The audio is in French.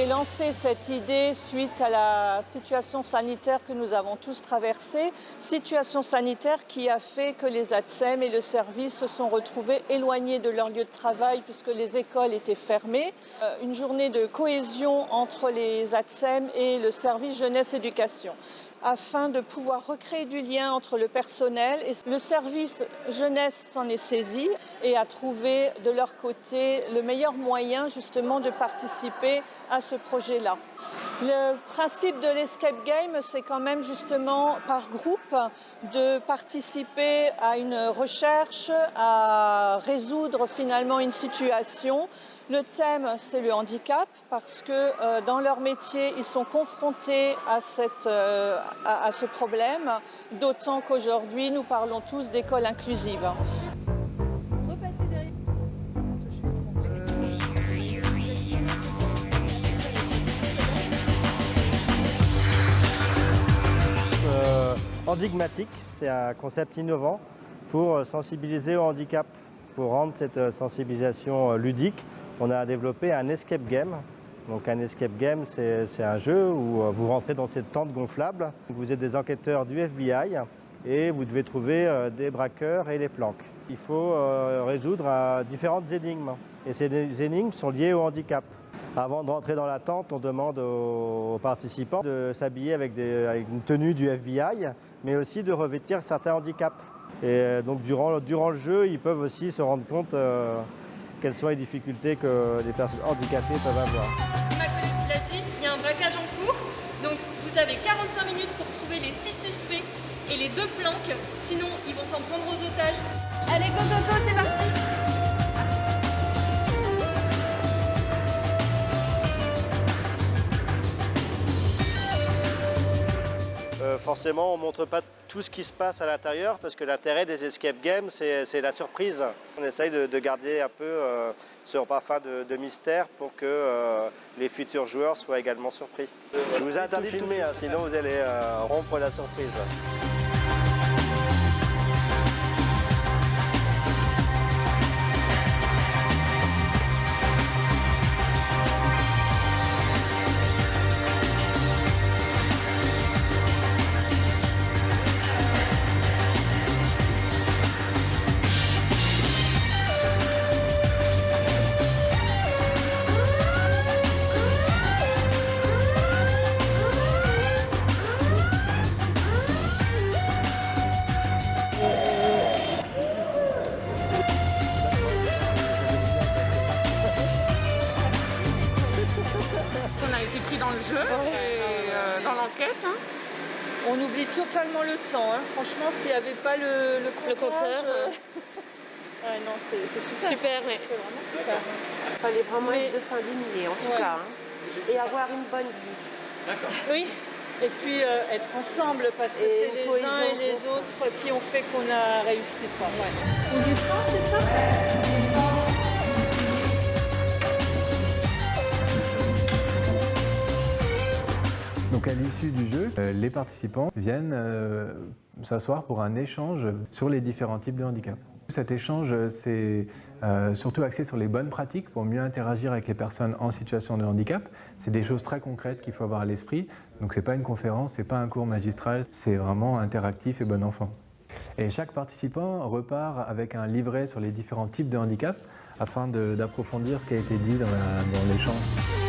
J'ai lancé cette idée suite à la situation sanitaire que nous avons tous traversée, situation sanitaire qui a fait que les ATSEM et le service se sont retrouvés éloignés de leur lieu de travail puisque les écoles étaient fermées. Une journée de cohésion entre les ATSEM et le service jeunesse-éducation afin de pouvoir recréer du lien entre le personnel et le service jeunesse s'en est saisi et a trouvé de leur côté le meilleur moyen justement de participer à ce projet-là. Le principe de l'escape game, c'est quand même justement par groupe de participer à une recherche, à résoudre finalement une situation. Le thème, c'est le handicap parce que dans leur métier, ils sont confrontés à ce problème, d'autant qu'aujourd'hui, nous parlons tous d'école inclusive. Endigmatique, c'est un concept innovant pour sensibiliser au handicap. Pour rendre cette sensibilisation ludique, on a développé un escape game. Donc un escape game, c'est un jeu où vous rentrez dans cette tente gonflable. Vous êtes des enquêteurs du FBI et vous devez trouver des braqueurs et les planques. Il faut résoudre différentes énigmes. Et ces énigmes sont liées au handicap. Avant de rentrer dans la tente, on demande aux participants de s'habiller avec une tenue du FBI, mais aussi de revêtir certains handicaps. Et donc durant le jeu, ils peuvent aussi se rendre compte quelles sont les difficultés que les personnes handicapées peuvent avoir. Ma collègue vous l'a dit, il y a un braquage en cours, donc vous avez 45 minutes pour trouver les 6 suspects et les 2 planques, sinon ils vont s'en prendre aux otages. Allez, go, go, go, c'est parti! Forcément, on ne montre pas tout ce qui se passe à l'intérieur parce que l'intérêt des escape games, c'est la surprise. On essaye de garder un peu ce parfum de mystère pour que les futurs joueurs soient également surpris. Je vous ai interdit de filmer, sinon vous allez rompre la surprise. On a été pris dans le jeu et dans l'enquête. On oublie totalement le temps. Franchement, s'il n'y avait pas le compteur. Ouais, non, c'est super. Super, oui. C'est vraiment super. Il fallait vraiment être de fin d'unité en tout cas. Et avoir une bonne vue. D'accord. Oui. Et puis être ensemble parce que Et c'est les cohésion, uns et les autres qui ont fait qu'on a réussi. Ouais. On descend, c'est ça? Donc à l'issue du jeu, les participants viennent s'asseoir pour un échange sur les différents types de handicap. Cet échange, c'est surtout axé sur les bonnes pratiques pour mieux interagir avec les personnes en situation de handicap. C'est des choses très concrètes qu'il faut avoir à l'esprit. Donc c'est pas une conférence, c'est pas un cours magistral, c'est vraiment interactif et bon enfant. Et chaque participant repart avec un livret sur les différents types de handicap afin d'approfondir ce qui a été dit dans l'échange.